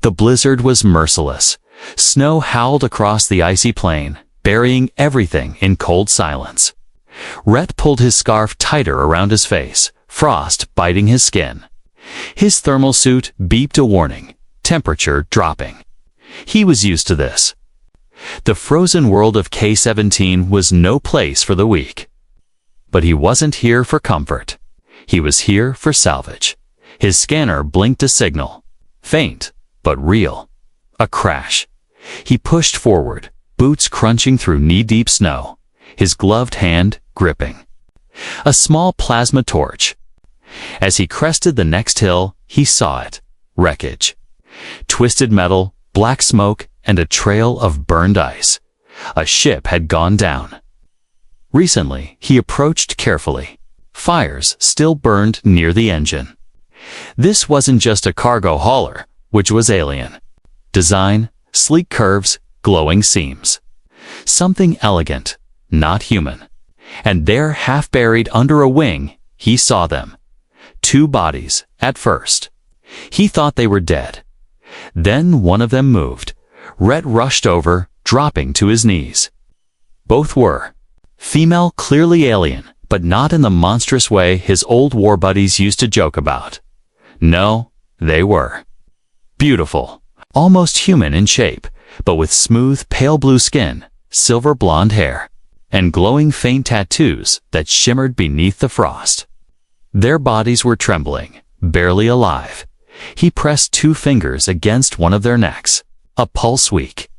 The blizzard was merciless. Snow howled across the icy plain, burying everything in cold silence. Rhett pulled his scarf tighter around his face, frost biting his skin. His thermal suit beeped a warning, temperature dropping. He was used to this. The frozen world of K-17 was no place for the weak. But he wasn't here for comfort. He was here for salvage. His scanner blinked a signal. Faint, but real. A crash. He pushed forward, boots crunching through knee-deep snow, his gloved hand gripping a small plasma torch. As he crested the next hill, he saw it. Wreckage. Twisted metal, black smoke, and a trail of burned ice. A ship had gone down. Recently, he approached carefully. Fires still burned near the engine. This wasn't just a cargo hauler, which was alien. Design, sleek curves, glowing seams. Something elegant, not human. And there, half buried under a wing, he saw them. 2 bodies, at first. He thought they were dead. Then one of them moved. Rhett rushed over, dropping to his knees. Both were. Female, clearly alien, but not in the monstrous way his old war buddies used to joke about. No, they were. Beautiful, almost human in shape, but with smooth, pale blue skin, silver blonde hair, and glowing faint tattoos that shimmered beneath the frost. Their bodies were trembling, barely alive. He pressed 2 fingers against one of their necks, a pulse weak.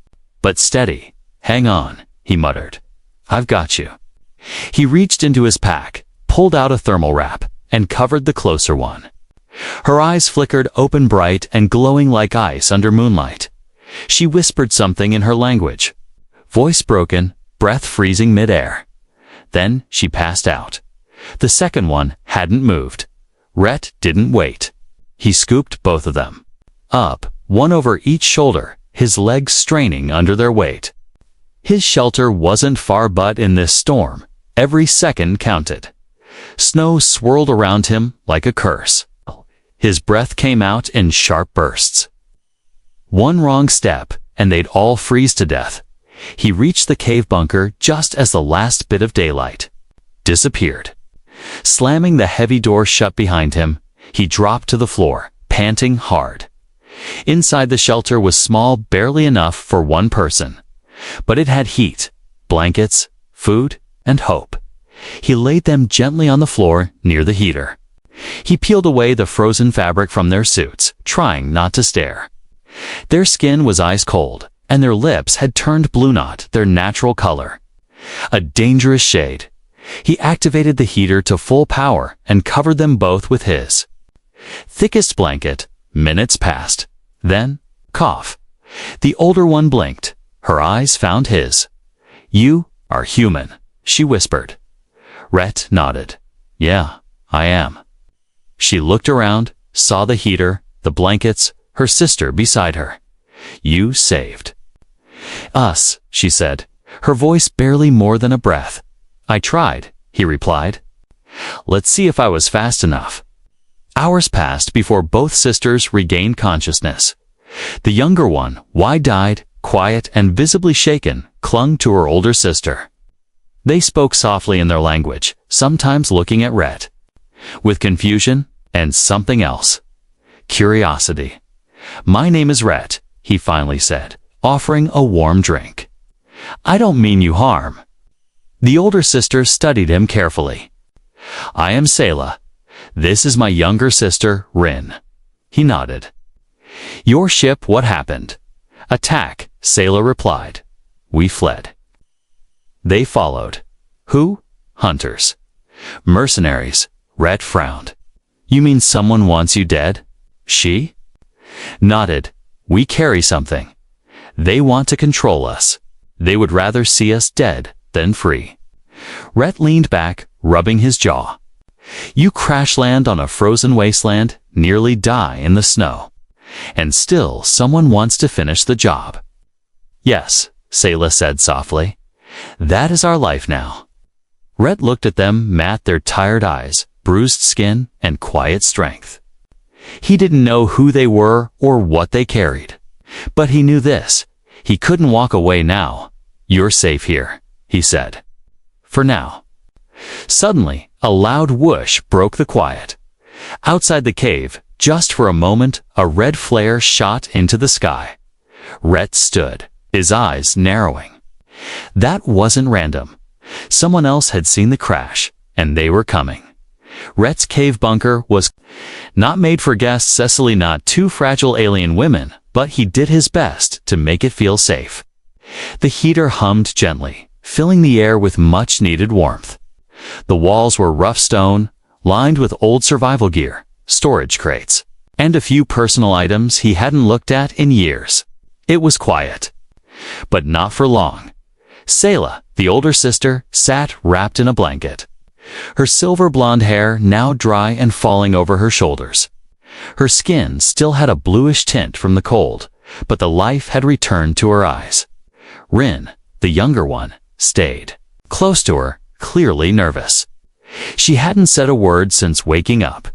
But steady. Hang on, he muttered. I've got you. He reached into his pack, pulled out a thermal wrap, and covered the closer one. Her eyes flickered open bright and glowing like ice under moonlight. She whispered something in her language. Voice broken, breath freezing mid-air. Then she passed out. The second one hadn't moved. Rhett didn't wait. He scooped both of them. Up, one over each shoulder, his legs straining under their weight. His shelter wasn't far, but in this storm, every second counted. Snow swirled around him like a curse. His breath came out in sharp bursts. One wrong step, and they'd all freeze to death. He reached the cave bunker just as the last bit of daylight disappeared. Slamming the heavy door shut behind him, he dropped to the floor, panting hard. Inside the shelter was small, barely enough for one person. But it had heat, blankets, food, and hope. He laid them gently on the floor near the heater. He peeled away the frozen fabric from their suits, trying not to stare. Their skin was ice cold, and their lips had turned blue, not their natural color. A dangerous shade. He activated the heater to full power and covered them both with his thickest blanket. Minutes passed. Then, cough. The older one blinked. Her eyes found his. You are human, she whispered. Rhett nodded. Yeah, I am. She looked around, saw the heater, the blankets, her sister beside her. You saved us, she said, her voice barely more than a breath. I tried, he replied. Let's see if I was fast enough. Hours passed before both sisters regained consciousness. The younger one, wide-eyed, quiet, and visibly shaken, clung to her older sister. They spoke softly in their language, sometimes looking at Rhett with confusion and something else. Curiosity. My name is Rhett, he finally said, offering a warm drink. I don't mean you harm. The older sister studied him carefully. I am Selah. This is my younger sister, Rin. He nodded. Your ship, what happened? Attack, Selah replied. We fled. They followed. Who? Hunters. Mercenaries, Rhett frowned. You mean someone wants you dead? She nodded. We carry something. They want to control us. They would rather see us dead than free. Rhett leaned back, rubbing his jaw. You crash land on a frozen wasteland, nearly die in the snow. And still someone wants to finish the job. Yes, Selah said softly. That is our life now. Rhett looked at them, met their tired eyes, bruised skin, and quiet strength. He didn't know who they were or what they carried. But he knew this. He couldn't walk away now. "You're safe here," he said. "For now." Suddenly, a loud whoosh broke the quiet. Outside the cave, just for a moment, a red flare shot into the sky. Rhett stood, his eyes narrowing. That wasn't random. Someone else had seen the crash, and they were coming. Rhett's cave bunker was not made for guests, Cecily, not two fragile alien women, but he did his best to make it feel safe. The heater hummed gently, filling the air with much-needed warmth. The walls were rough stone, lined with old survival gear, storage crates, and a few personal items he hadn't looked at in years. It was quiet. But not for long. Selah, the older sister, sat wrapped in a blanket. Her silver blonde hair now dry and falling over her shoulders. Her skin still had a bluish tint from the cold, but the life had returned to her eyes. Rin, the younger one, stayed close to her, clearly nervous. She hadn't said a word since waking up.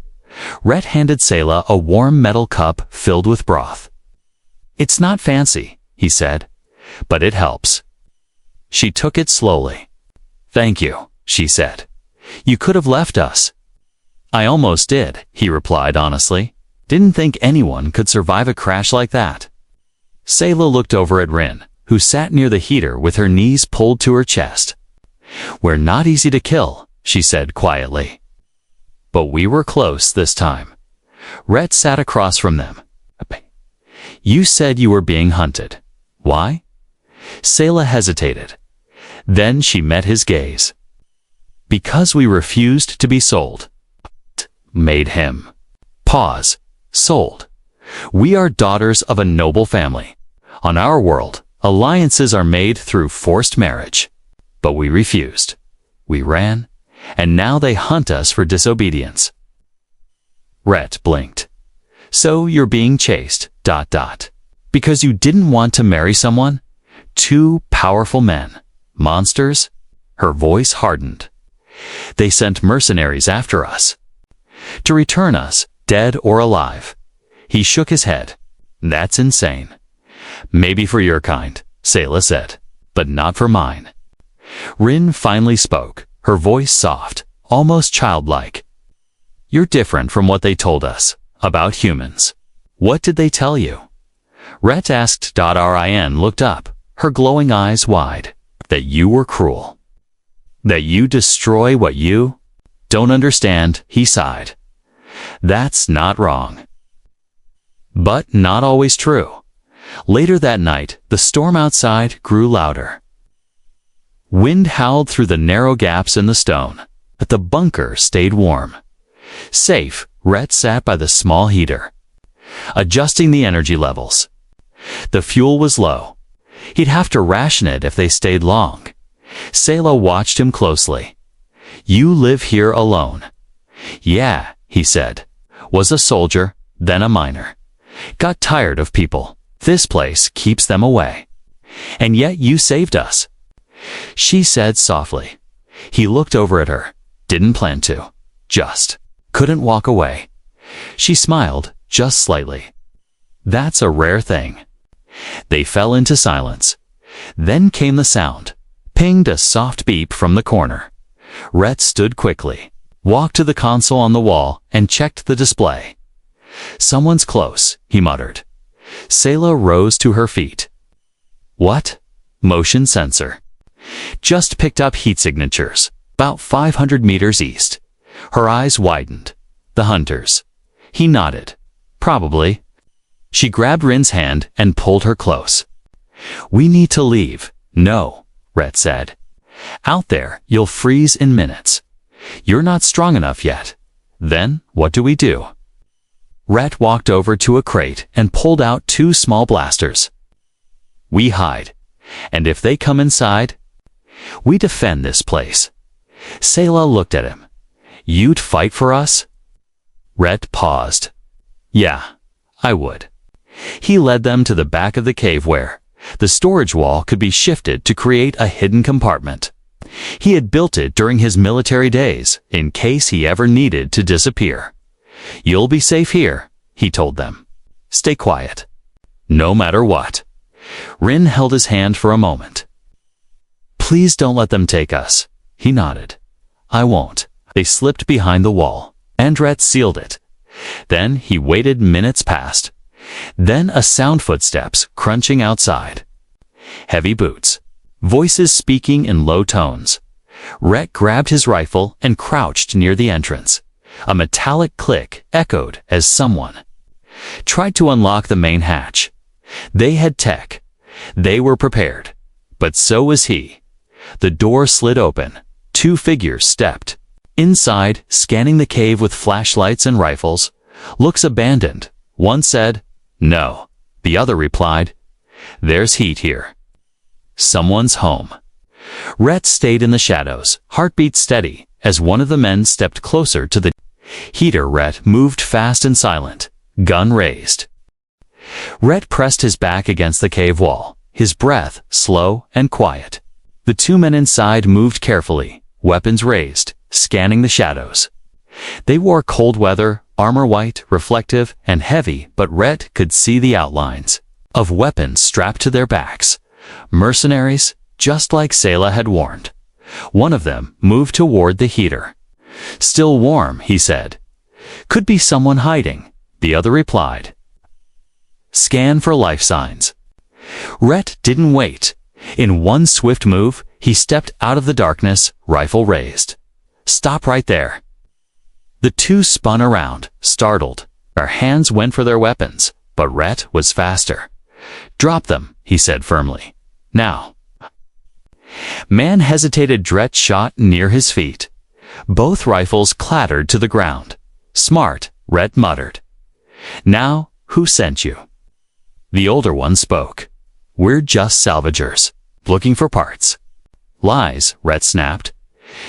Rhett handed Selah a warm metal cup filled with broth. "It's not fancy," he said, "but it helps." She took it slowly. "Thank you," she said. "You could have left us." "I almost did," he replied honestly. "Didn't think anyone could survive a crash like that." Selah looked over at Rin, who sat near the heater with her knees pulled to her chest. "We're not easy to kill," she said quietly. "But we were close this time." Rhett sat across from them. "You said you were being hunted. Why?" Selah hesitated. Then she met his gaze. "Because we refused to be sold." Made him pause. "Sold. We are daughters of a noble family. On our world, alliances are made through forced marriage. But we refused. We ran, and now they hunt us for disobedience." Rhett blinked. "So you're being chased, ... because you didn't want to marry someone? Two powerful men. Monsters?" Her voice hardened. "They sent mercenaries after us. To return us, dead or alive." He shook his head. "That's insane." "Maybe for your kind," Selah said, "but not for mine." Rin finally spoke, her voice soft, almost childlike. "You're different from what they told us about humans." "What did they tell you?" Rhett asked. Rin looked up, her glowing eyes wide. "That you were cruel. That you destroy what you don't understand," he sighed. "That's not wrong. But not always true." Later that night, the storm outside grew louder. Wind howled through the narrow gaps in the stone, but the bunker stayed warm. Safe, Rhett sat by the small heater, adjusting the energy levels. The fuel was low. He'd have to ration it if they stayed long. Selah watched him closely. "You live here alone." "Yeah," he said. "Was a soldier, then a miner. Got tired of people. This place keeps them away. And yet you saved us." She said softly. He looked over at her. Didn't plan to. Just couldn't walk away. She smiled, just slightly. "That's a rare thing." They fell into silence. Then came the sound. Pinged a soft beep from the corner. Rhett stood quickly, walked to the console on the wall, and checked the display. "Someone's close," he muttered. Selah rose to her feet. "What?" "Motion sensor. Just picked up heat signatures, about 500 meters east." Her eyes widened. "The hunters." He nodded. "Probably." She grabbed Rin's hand and pulled her close. "We need to leave." "No," Rhett said. "Out there, you'll freeze in minutes. You're not strong enough yet." "Then, what do we do?" Rhett walked over to a crate and pulled out 2 small blasters. "We hide. And if they come inside, we defend this place." Selah looked at him. "You'd fight for us?" Rhett paused. "Yeah, I would." He led them to the back of the cave where the storage wall could be shifted to create a hidden compartment. He had built it during his military days, in case he ever needed to disappear. "You'll be safe here," he told them. "Stay quiet." no matter what. Rin held his hand for a moment. Please don't let them take us. He nodded. I won't. They slipped behind the wall, and Rhett sealed it. Then he waited. Minutes passed. Then a sound, footsteps crunching outside. Heavy boots. Voices speaking in low tones. Rhett grabbed his rifle and crouched near the entrance. A metallic click echoed as someone tried to unlock the main hatch. They had tech. They were prepared. But so was he. The door slid open. 2 figures stepped inside, scanning the cave with flashlights and rifles. Looks abandoned. One said, "No." The other replied, "There's heat here. Someone's home." Rhett stayed in the shadows, heartbeat steady, as one of the men stepped closer to the heater. Rhett moved fast and silent, gun raised. Rhett pressed his back against the cave wall, his breath slow and quiet. The 2 men inside moved carefully, weapons raised, scanning the shadows. They wore cold weather armor, white, reflective, and heavy, but Rhett could see the outlines of weapons strapped to their backs. Mercenaries, just like Selah had warned. One of them moved toward the heater. "Still warm," he said. "Could be someone hiding," the other replied. "Scan for life signs." Rhett didn't wait. In one swift move, he stepped out of the darkness, rifle raised. "Stop right there." The 2 spun around, startled. Their hands went for their weapons, but Rhett was faster. "Drop them," he said firmly. "Now." Man hesitated. Rhett shot near his feet. Both rifles clattered to the ground. "Smart," Rhett muttered. "Now, who sent you?" The older one spoke. "We're just salvagers, looking for parts." "Lies," Rhett snapped.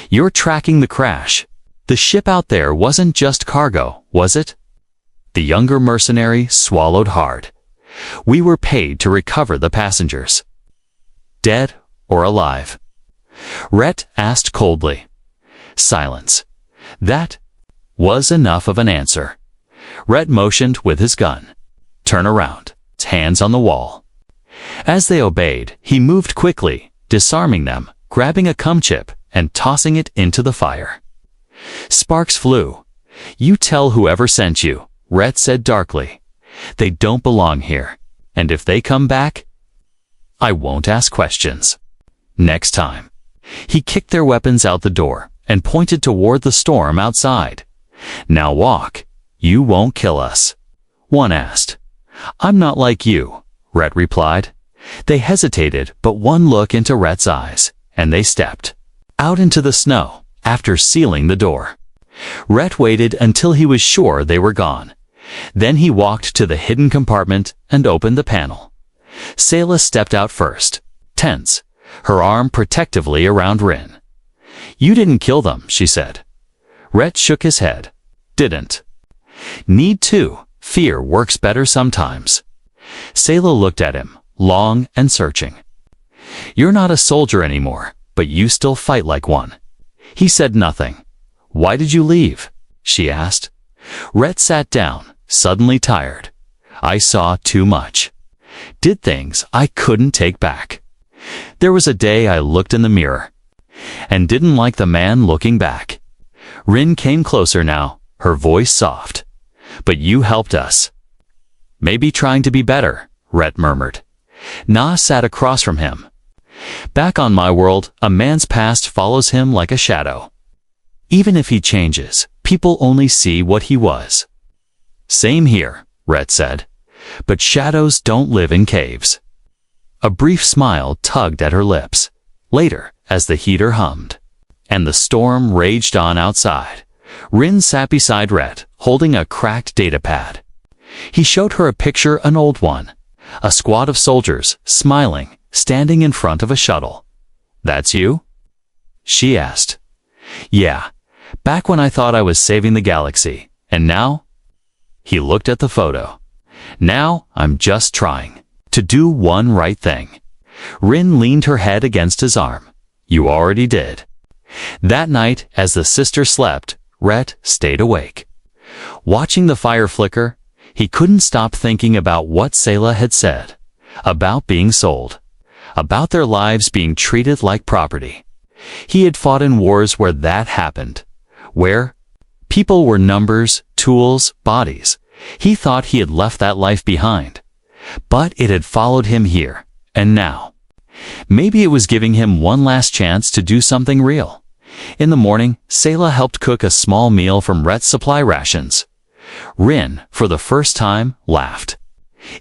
"You're tracking the crash. The ship out there wasn't just cargo, was it?" The younger mercenary swallowed hard. "We were paid to recover the passengers." "Dead or alive?" Rhett asked coldly. Silence. That was enough of an answer. Rhett motioned with his gun. "Turn around." Hands on the wall. As they obeyed, he moved quickly, disarming them, grabbing a cum chip and tossing it into the fire. Sparks flew. "You tell whoever sent you," Rhett said darkly. "They don't belong here. And if they come back, I won't ask questions." Next time. He kicked their weapons out the door and pointed toward the storm outside. "Now walk. You won't kill us." One asked. "I'm not like you," Rhett replied. They hesitated, but one look into Rhett's eyes, and they stepped out into the snow after sealing the door. Rhett waited until he was sure they were gone. Then he walked to the hidden compartment and opened the panel. Selah stepped out first, tense, her arm protectively around Rin. "You didn't kill them," she said. Rhett shook his head. "Didn't. Need to. Fear works better sometimes." Selah looked at him, long and searching. "You're not a soldier anymore, but you still fight like one." He said nothing. "Why did you leave?" she asked. Rhett sat down, suddenly tired. "I saw too much. Did things I couldn't take back. There was a day I looked in the mirror and didn't like the man looking back." Rin came closer now, her voice soft. "But you helped us." "Maybe trying to be better," Rhett murmured. Na sat across from him. "Back on my world, a man's past follows him like a shadow. Even if he changes, people only see what he was." "Same here," Rhett said. "But shadows don't live in caves." A brief smile tugged at her lips. Later, as the heater hummed and the storm raged on outside, Rin sat beside Rhett, holding a cracked data pad. He showed her a picture, an old one. A squad of soldiers, smiling, standing in front of a shuttle. "That's you?" she asked. "Yeah. Back when I thought I was saving the galaxy. And now?" He looked at the photo. "Now, I'm just trying to do one right thing." Rin leaned her head against his arm. "You already did." That night, as the sister slept, Rhett stayed awake. Watching the fire flicker, He couldn't stop thinking about what Selah had said, about being sold, about their lives being treated like property. He had fought in wars where that happened, where people were numbers, tools, bodies. He thought he had left that life behind, but it had followed him here, and now. Maybe it was giving him one last chance to do something real. In the morning, Selah helped cook a small meal from Rhett's supply rations. Rin, for the first time, laughed.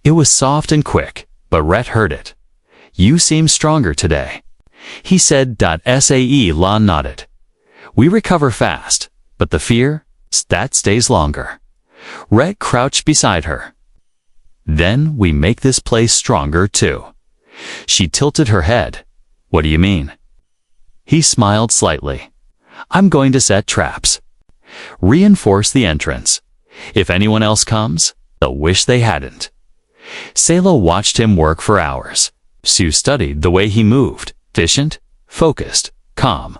It was soft and quick, but Rhett heard it. "You seem stronger today," he said. Sae nodded. "We recover fast, but the fear, that stays longer." Rhett crouched beside her. "Then we make this place stronger too." She tilted her head. "What do you mean?" He smiled slightly. "I'm going to set traps. Reinforce the entrance. If anyone else comes, they'll wish they hadn't." Selah watched him work for hours. Sue studied the way he moved, efficient, focused, calm.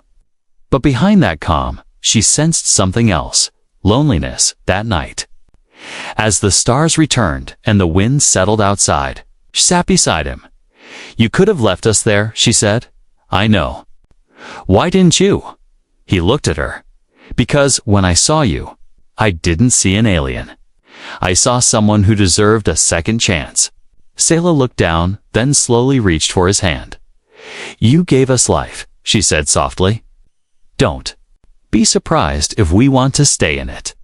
But behind that calm, she sensed something else, loneliness, that night. As the stars returned and the wind settled outside, she sat beside him. "You could have left us there," she said. "I know." "Why didn't you?" He looked at her. "Because when I saw you, I didn't see an alien. I saw someone who deserved a second chance." Selah looked down, then slowly reached for his hand. "You gave us life," she said softly. "Don't be surprised if we want to stay in it."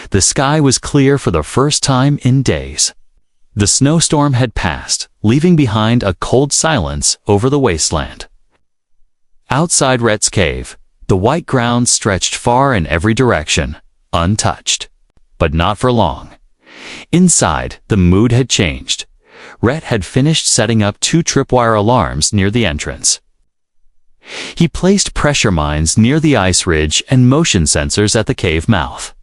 The sky was clear for the first time in days. The snowstorm had passed, leaving behind a cold silence over the wasteland. Outside Rhett's cave, the white ground stretched far in every direction, untouched. But not for long. Inside, the mood had changed. Rhett had finished setting up 2 tripwire alarms near the entrance. He placed pressure mines near the ice ridge and motion sensors at the cave mouth.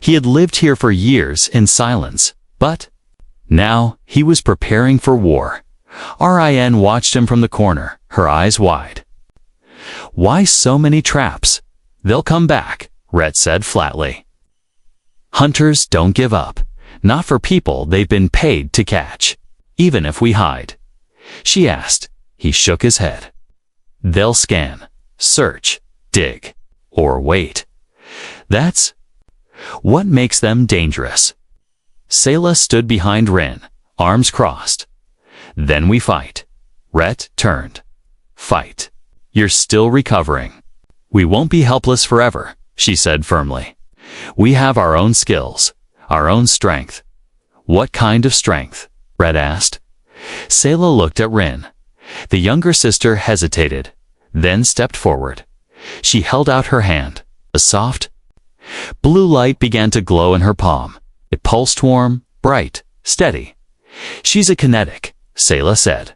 He had lived here for years in silence, but now he was preparing for war. Rin watched him from the corner, her eyes wide. "Why so many traps?" "They'll come back," Rhett said flatly. "Hunters don't give up. Not for people they've been paid to catch. Even if we hide." She asked. He shook his head. "They'll scan, search, dig, or wait. That's what makes them dangerous." Selah stood behind Rin, arms crossed. "Then we fight." Rhett turned. "Fight. You're still recovering." "We won't be helpless forever," she said firmly. "We have our own skills, our own strength." "What kind of strength?" Rhett asked. Selah looked at Rin. The younger sister hesitated, then stepped forward. She held out her hand. A soft blue light began to glow in her palm. It pulsed warm, bright, steady. "She's a kinetic," Selah said.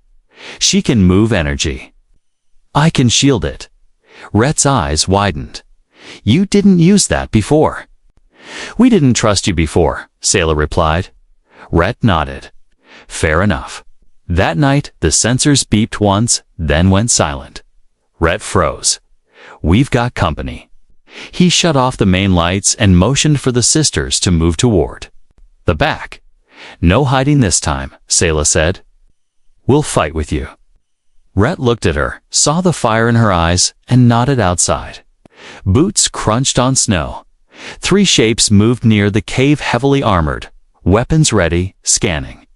"She can move energy. I can shield it." Rhett's eyes widened. "You didn't use that before." "We didn't trust you before," Selah replied. Rhett nodded. "Fair enough." That night, the sensors beeped once, then went silent. Rhett froze. "We've got company." He shut off the main lights and motioned for the sisters to move toward the back. "No hiding this time," Selah said. "We'll fight with you." Rhett looked at her, saw the fire in her eyes, and nodded outside. Boots crunched on snow. 3 shapes moved near the cave, heavily armored, weapons ready, scanning.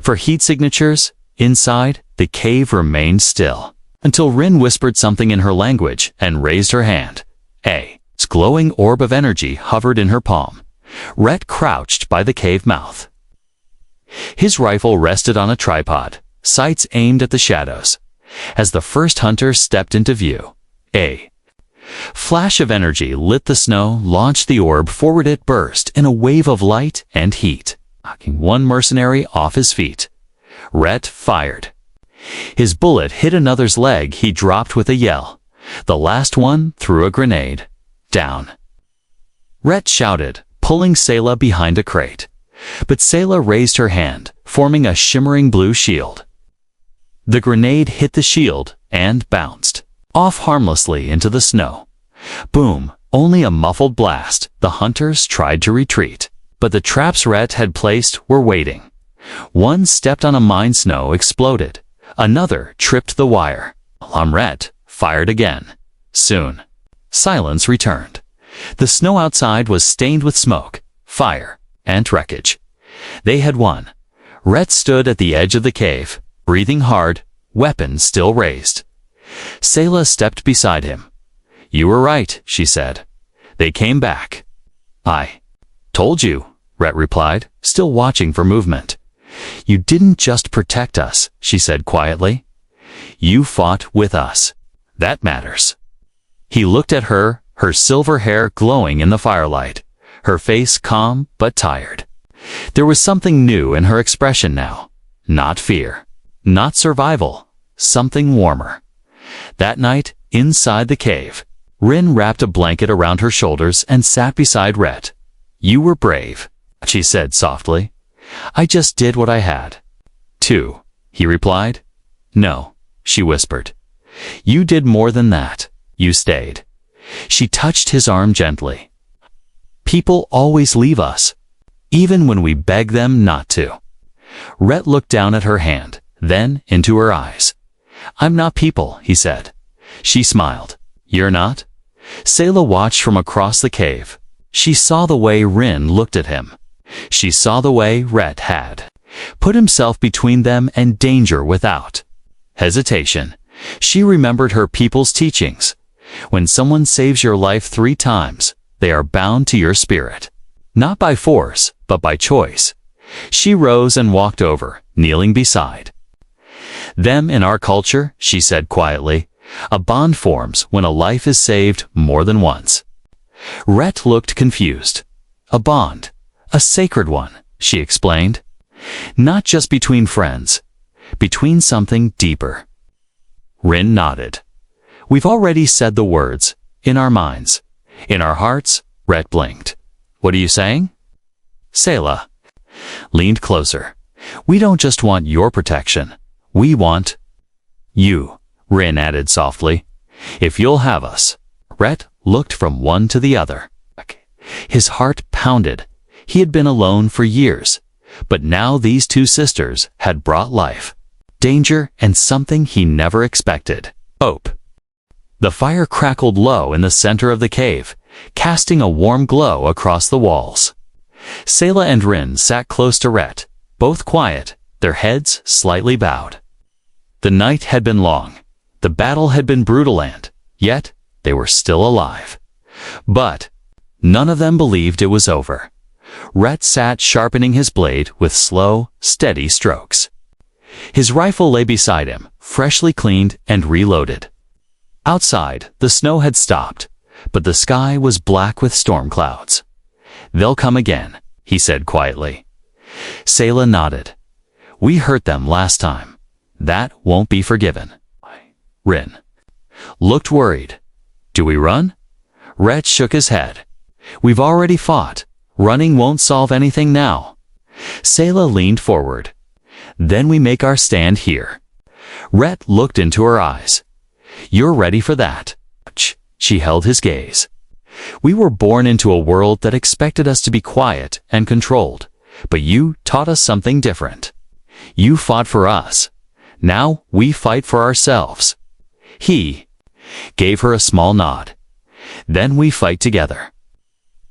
For heat signatures, inside, the cave remained still, until Rin whispered something in her language and raised her hand. A glowing orb of energy hovered in her palm. Rhett crouched by the cave mouth. His rifle rested on a tripod, sights aimed at the shadows. As the first hunter stepped into view, a flash of energy lit the snow, launched the orb forward. It burst in a wave of light and heat, knocking one mercenary off his feet. Rhett fired. His bullet hit another's leg. He dropped with a yell. The last one threw a grenade. Down. Rhett shouted, pulling Selah behind a crate. But Selah raised her hand, forming a shimmering blue shield. The grenade hit the shield and bounced off harmlessly into the snow. Boom, only a muffled blast. The hunters tried to retreat. but the traps Rhett had placed were waiting. One stepped on a mine snow exploded. Another tripped the wire. Rhett fired again. Soon, silence returned. The snow outside was stained with smoke, fire, and wreckage. They had won. Rhett stood at the edge of the cave, breathing hard, weapon still raised. Sayla stepped beside him. "You were right," she said. "They came back." "I told you," Rhett replied, still watching for movement. "You didn't just protect us," she said quietly. "You fought with us. That matters." He looked at her, her silver hair glowing in the firelight, her face calm but tired. There was something new in her expression now. Not fear, not survival, something warmer. That night, inside the cave, Rin wrapped a blanket around her shoulders and sat beside Rhett. "You were brave," she said softly. "I just did what I had." "Too," he replied. "No," she whispered. "You did more than that. You stayed." She touched his arm gently. "People always leave us, even when we beg them not to." Rhett looked down at her hand, then into her eyes. "I'm not people," he said. She smiled. "You're not?" Sayla watched from across the cave. She saw the way Rin looked at him. She saw the way Rhett had put himself between them and danger without hesitation. She remembered her people's teachings. When someone saves your life 3 times, they are bound to your spirit. Not by force, but by choice. She rose and walked over, kneeling beside them. "In our culture," she said quietly, "a bond forms when a life is saved more than once." Rhett looked confused. "A bond, a sacred one," she explained. "Not just between friends, between something deeper." Rin nodded. "We've already said the words, in our minds. In our hearts," Rhett blinked. "What are you saying?" Sayla leaned closer. "We don't just want your protection. We want you," Rin added softly. "If you'll have us." Rhett looked from one to the other. His heart pounded. He had been alone for years, but now these 2 sisters had brought life, danger, and something he never expected: hope. The fire crackled low in the center of the cave, casting a warm glow across the walls. Sayla and Rin sat close to Rhett, both quiet, their heads slightly bowed. The night had been long. The battle had been brutal and, yet, they were still alive. But none of them believed it was over. Rhett sat sharpening his blade with slow, steady strokes. His rifle lay beside him, freshly cleaned and reloaded. Outside, the snow had stopped, but the sky was black with storm clouds. "They'll come again," he said quietly. Sayla nodded. "We hurt them last time. That won't be forgiven." Rin looked worried. "Do we run?" Rhett shook his head. "We've already fought. Running won't solve anything now." Sayla leaned forward. "Then we make our stand here." Rhett looked into her eyes. "You're ready for that?" She held his gaze. "We were born into a world that expected us to be quiet and controlled, but you taught us something different. You fought for us. Now we fight for ourselves." He gave her a small nod. "Then we fight together."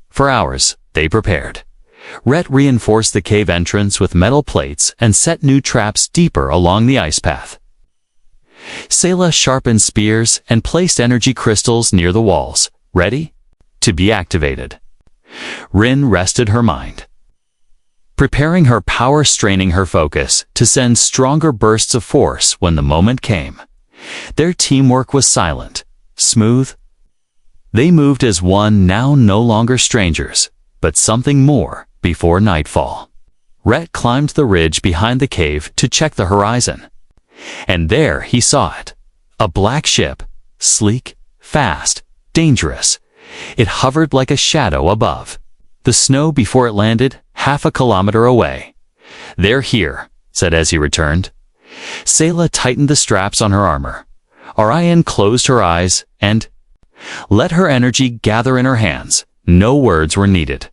For hours, they prepared. Rhett reinforced the cave entrance with metal plates and set new traps deeper along the ice path. Sayla sharpened spears and placed energy crystals near the walls, ready to be activated. Rin rested her mind, preparing her power, straining her focus to send stronger bursts of force when the moment came. Their teamwork was silent, smooth. They moved as one, now no longer strangers, but something more. Before nightfall, Rhett climbed the ridge behind the cave to check the horizon. And there he saw it. A black ship, sleek, fast, dangerous. It hovered like a shadow above the snow before it landed 1/2 kilometer away. "They're here," said as he returned. Sayla tightened the straps on her armor. Orion closed her eyes and let her energy gather in her hands. No words were needed.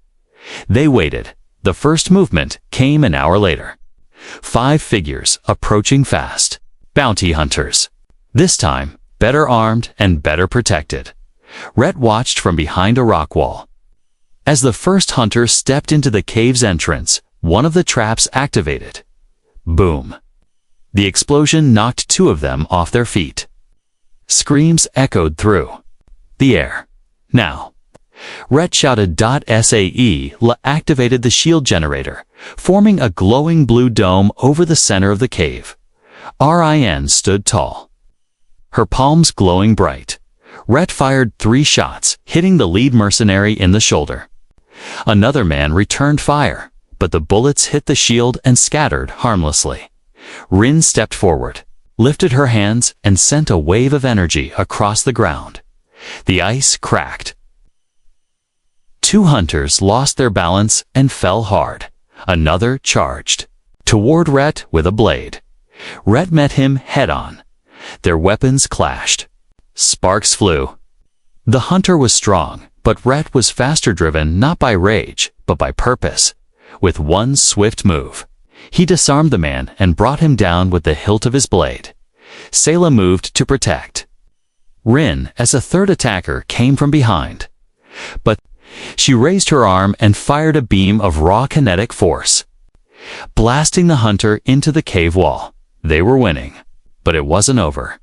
They waited, The first movement came an hour later. 5 figures approaching fast. Bounty hunters. This time, better armed and better protected. Rhett watched from behind a rock wall. As the first hunter stepped into the cave's entrance, one of the traps activated. Boom. The explosion knocked 2 of them off their feet. Screams echoed through the air. Now. Rhett shouted. SAE activated the shield generator, forming a glowing blue dome over the center of the cave. RIN stood tall, her palms glowing bright. Rhett fired 3 shots, hitting the lead mercenary in the shoulder. Another man returned fire, but the bullets hit the shield and scattered harmlessly. Rin stepped forward, lifted her hands, and sent a wave of energy across the ground. The ice cracked. 2 hunters lost their balance and fell hard. Another charged toward Rhett with a blade. Rhett met him head-on. Their weapons clashed. Sparks flew. The hunter was strong, but Rhett was faster, driven not by rage, but by purpose. With one swift move, he disarmed the man and brought him down with the hilt of his blade. Sayla moved to protect Rin as a third attacker came from behind. But she raised her arm and fired a beam of raw kinetic force, blasting the hunter into the cave wall. They were winning, but it wasn't over.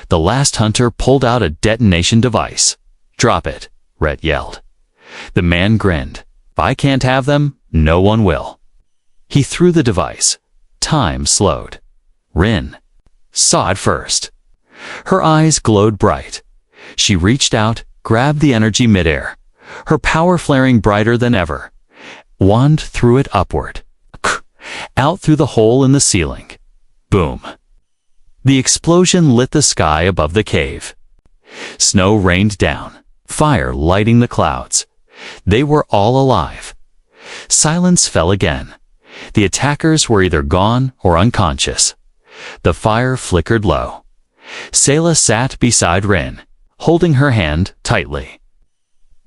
The last hunter pulled out a detonation device. "Drop it," Rhett yelled. The man grinned. "If I can't have them, no one will." He threw the device. Time slowed. Rin saw it first. Her eyes glowed bright. She reached out, grabbed the energy midair, her power flaring brighter than ever. Wand threw it upward, out through the hole in the ceiling. Boom. The explosion lit the sky above the cave. Snow rained down, fire lighting the clouds. They were all alive. Silence fell again. The attackers were either gone or unconscious. The fire flickered low. Sayla sat beside Rin, holding her hand tightly.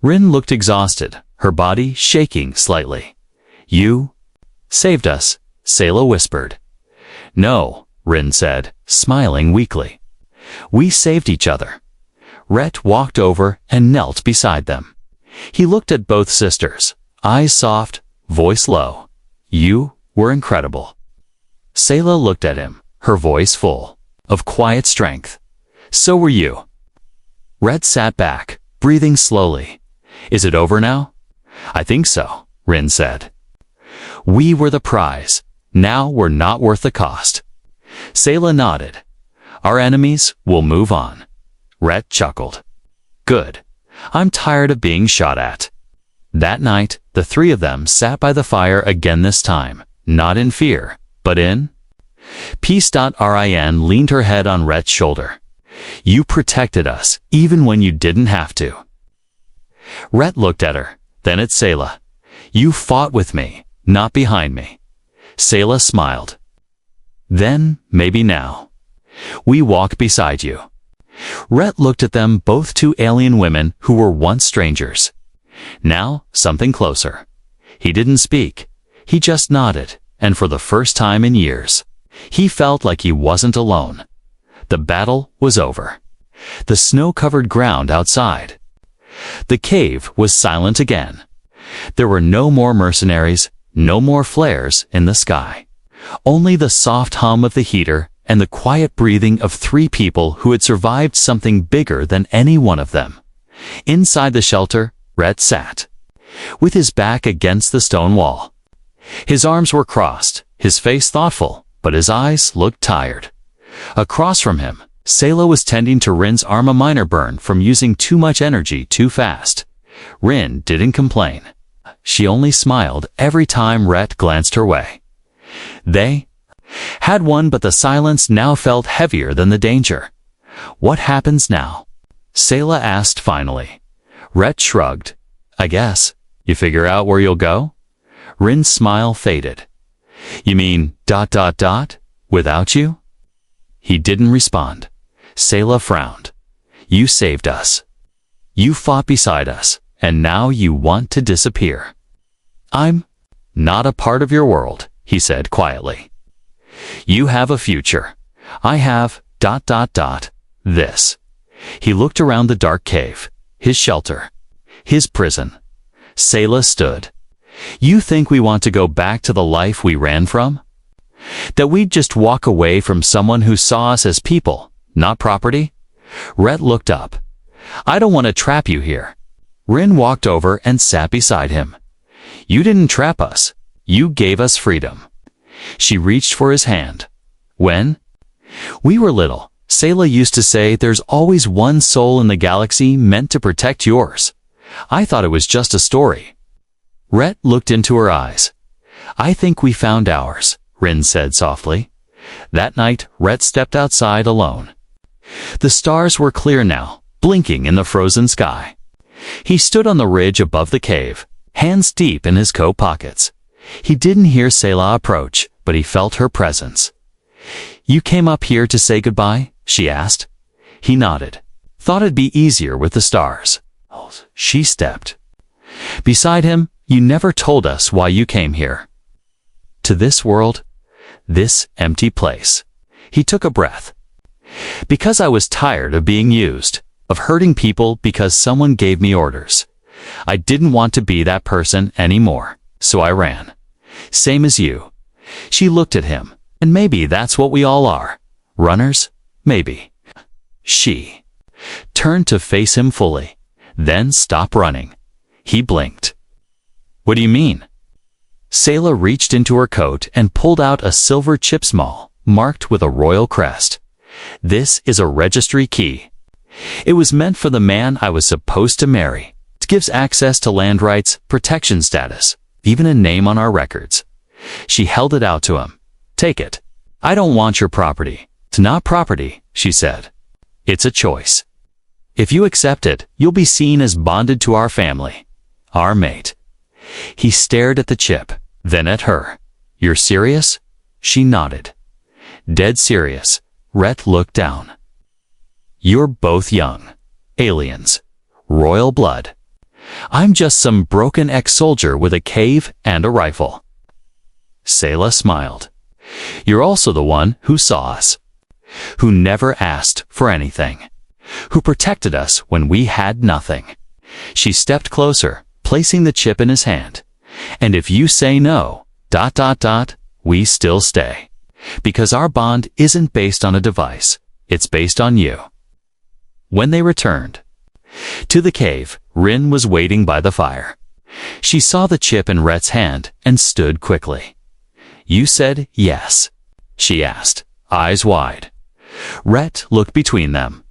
Rin looked exhausted, her body shaking slightly. "You saved us," Sayla whispered. "No," Rin said, smiling weakly. "We saved each other." Rhett walked over and knelt beside them. He looked at both sisters, eyes soft, voice low. "You were incredible." Sayla looked at him, her voice full of quiet strength. "So were you." Rhett sat back, breathing slowly. "Is it over now?" "I think so," Rin said. "We were the prize. Now we're not worth the cost." Sayla nodded. "Our enemies will move on." Rhett chuckled. "Good. I'm tired of being shot at." That night, the 3 of them sat by the fire again, this time, not in fear, but in peace. Rin leaned her head on Rhett's shoulder. "You protected us, even when you didn't have to." Rhett looked at her, then at Sayla. "You fought with me, not behind me." Sayla smiled. "Then, maybe now, we walk beside you." Rhett looked at them both, 2 alien women who were once strangers. Now, something closer. He didn't speak. He just nodded, and for the first time in years, he felt like he wasn't alone. The battle was over. The snow-covered ground outside. The cave was silent again. There were no more mercenaries, no more flares in the sky. Only the soft hum of the heater and the quiet breathing of 3 people who had survived something bigger than any one of them. Inside the shelter, Rhett sat, with his back against the stone wall. His arms were crossed, his face thoughtful, but his eyes looked tired. Across from him, Sayla was tending to Rin's arm, a minor burn from using too much energy too fast. Rin didn't complain. She only smiled every time Rhett glanced her way. They had won, but the silence now felt heavier than the danger. "What happens now?" Sayla asked finally. Rhett shrugged. "I guess. You figure out where you'll go?" Rin's smile faded. "You mean ... without you?" He didn't respond. Sayla frowned. "You saved us. You fought beside us, and now you want to disappear." "I'm Not a part of your world, he said quietly. You have a future. I have ... this. He looked around the dark cave, his shelter, his prison. Sayla stood. You think we want to go back to the life we ran from? That we'd just walk away from someone who saw us as people, not property? Rhett looked up. I don't want to trap you here. Rin walked over and sat beside him. You didn't trap us. You gave us freedom. She reached for his hand. When? We were little. Sayla used to say there's always one soul in the galaxy meant to protect yours. I thought it was just a story. Rhett looked into her eyes. I think we found ours, Rin said softly. That night, Rhett stepped outside alone. The stars were clear now, blinking in the frozen sky. He stood on the ridge above the cave, hands deep in his coat pockets. He didn't hear Sayla approach, but he felt her presence. You came up here to say goodbye? She asked. He nodded. Thought it'd be easier with the stars. She stepped. Beside him, you never told us why you came here. To this world, this empty place. He took a breath. Because I was tired of being used, of hurting people because someone gave me orders. I didn't want to be that person anymore, so I ran. Same as you. She looked at him, and maybe that's what we all are. Runners? Maybe. She turned to face him fully, then stopped running. He blinked. What do you mean? Sayla reached into her coat and pulled out a silver chip small, marked with a royal crest. This is a registry key. It was meant for the man I was supposed to marry. It gives access to land rights, protection status, even a name on our records. She held it out to him. Take it. I don't want your property. It's not property, she said. It's a choice. If you accept it, you'll be seen as bonded to our family. Our mate. He stared at the chip, then at her. You're serious? She nodded. Dead serious. Rhett looked down. You're both young. Aliens. Royal blood. I'm just some broken ex-soldier with a cave and a rifle. Sayla smiled. You're also the one who saw us. Who never asked for anything. Who protected us when we had nothing. She stepped closer, placing the chip in his hand. And if you say no, ... we still stay. Because our bond isn't based on a device. It's based on you. When they returned to the cave, Rin was waiting by the fire. She saw the chip in Rhett's hand and stood quickly. You said yes, she asked, eyes wide. Rhett looked between them.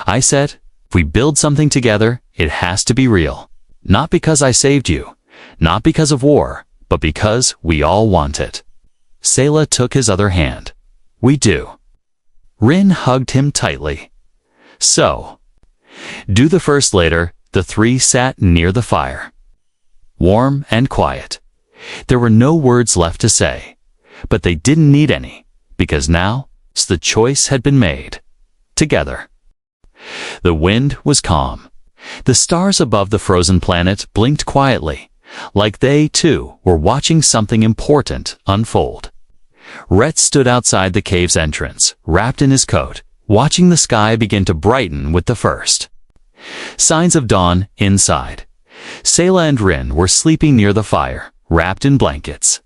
I said, if we build something together, it has to be real. Not because I saved you, not because of war, but because we all want it. Sayla took his other hand. We do. Rin hugged him tightly. So, do the first later, the three sat near the fire. Warm and quiet. There were no words left to say, but they didn't need any, because now the choice had been made. Together. The wind was calm. The stars above the frozen planet blinked quietly, like they, too, were watching something important unfold. Rhett stood outside the cave's entrance, wrapped in his coat, watching the sky begin to brighten with the first signs of dawn inside. Sayla and Rin were sleeping near the fire, wrapped in blankets.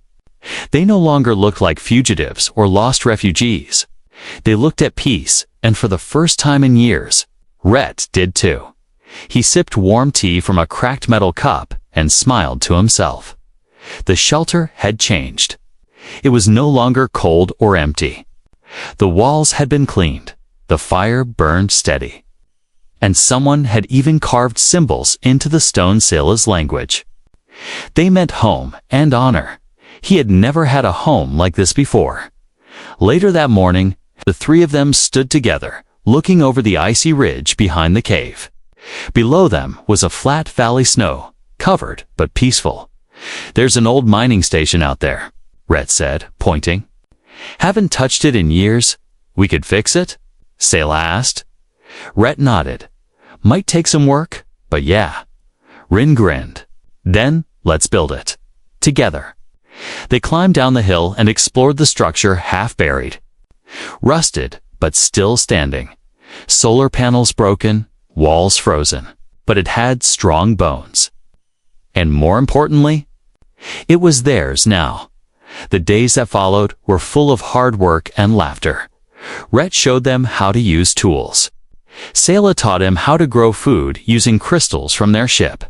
They no longer looked like fugitives or lost refugees. They looked at peace, and for the first time in years, Rhett did too. He sipped warm tea from a cracked metal cup and smiled to himself. The shelter had changed. It was no longer cold or empty. The walls had been cleaned. The fire burned steady. And someone had even carved symbols into the stone Sayla's language. They meant home and honor. He had never had a home like this before. Later that morning, the three of them stood together, looking over the icy ridge behind the cave. Below them was a flat valley snow, covered but peaceful. There's an old mining station out there, Rhett said, pointing. Haven't touched it in years. We could fix it? Sayla asked. Rhett nodded. Might take some work, but yeah. Rin grinned. Then, let's build it. Together. They climbed down the hill and explored the structure half buried. Rusted, but still standing. Solar panels broken, walls frozen, but it had strong bones. And more importantly, it was theirs now. The days that followed were full of hard work and laughter. Rhett showed them how to use tools. Sayla taught him how to grow food using crystals from their ship.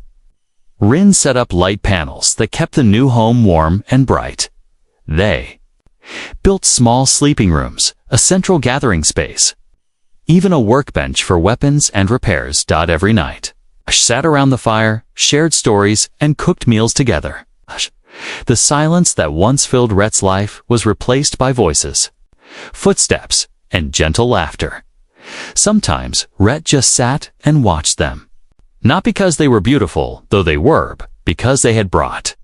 Rin set up light panels that kept the new home warm and bright. They built small sleeping rooms, a central gathering space, even a workbench for weapons and repairs. Every night, sat around the fire, shared stories, and cooked meals together. The silence that once filled Rhett's life was replaced by voices, footsteps, and gentle laughter. Sometimes Rhett just sat and watched them. Not because they were beautiful, though they were, but because they had brought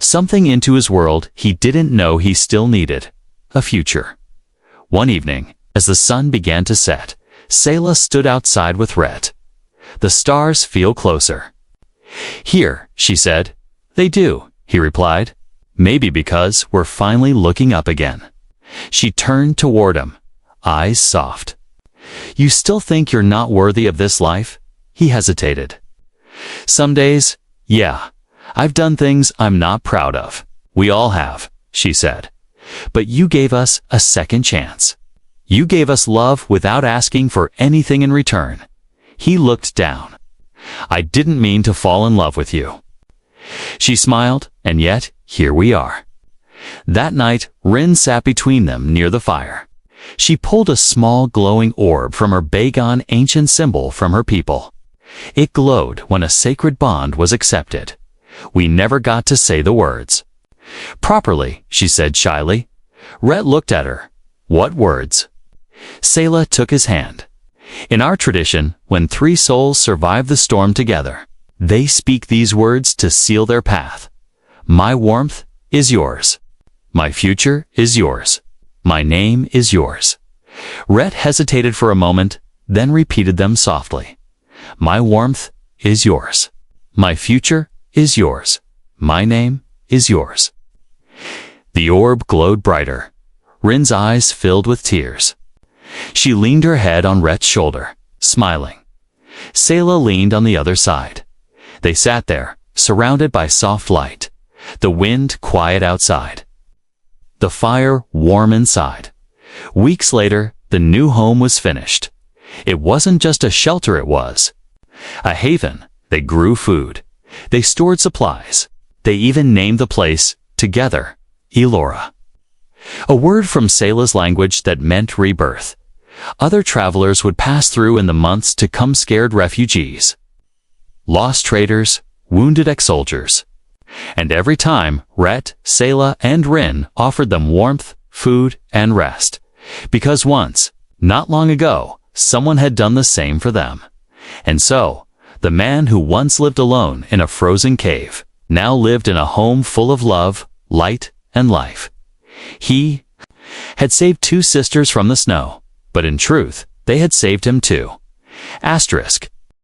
something into his world he didn't know he still needed: a future. One evening, as the sun began to set, Sayla stood outside with Rhett. The stars feel closer. Here, she said. They do, he replied. Maybe because we're finally looking up again. She turned toward him, eyes soft. You still think you're not worthy of this life? He hesitated. Some days, yeah. I've done things I'm not proud of. We all have, she said. But you gave us a second chance. You gave us love without asking for anything in return. He looked down. I didn't mean to fall in love with you. She smiled, and yet, here we are. That night, Rin sat between them near the fire. She pulled a small glowing orb from her Bagon ancient symbol from her people. It glowed when a sacred bond was accepted. We never got to say the words properly, she said shyly. Rhett looked at her. What words? Sayla took his hand. In our tradition, when three souls survive the storm together, they speak these words to seal their path. My warmth is yours. My future is yours. My name is yours. Rhett hesitated for a moment, then repeated them softly. My warmth is yours. My future is yours. My name is yours. The orb glowed brighter. Rin's eyes filled with tears. She leaned her head on Rhett's shoulder, smiling. Sayla leaned on the other side. They sat there, surrounded by soft light. The wind quiet outside. The fire warm inside. Weeks later, the new home was finished. It wasn't just a shelter, it was a haven. They grew food. They stored supplies. They even named the place, together, Elora. A word from Sayla's language that meant rebirth. Other travelers would pass through in the months to come, scared refugees, lost traders, wounded ex-soldiers. And every time, Rhett, Sayla, and Rin offered them warmth, food, and rest. Because once, not long ago, someone had done the same for them. And so, the man who once lived alone in a frozen cave now lived in a home full of love, light, and life. He had saved two sisters from the snow, but in truth, they had saved him too. Asterisk,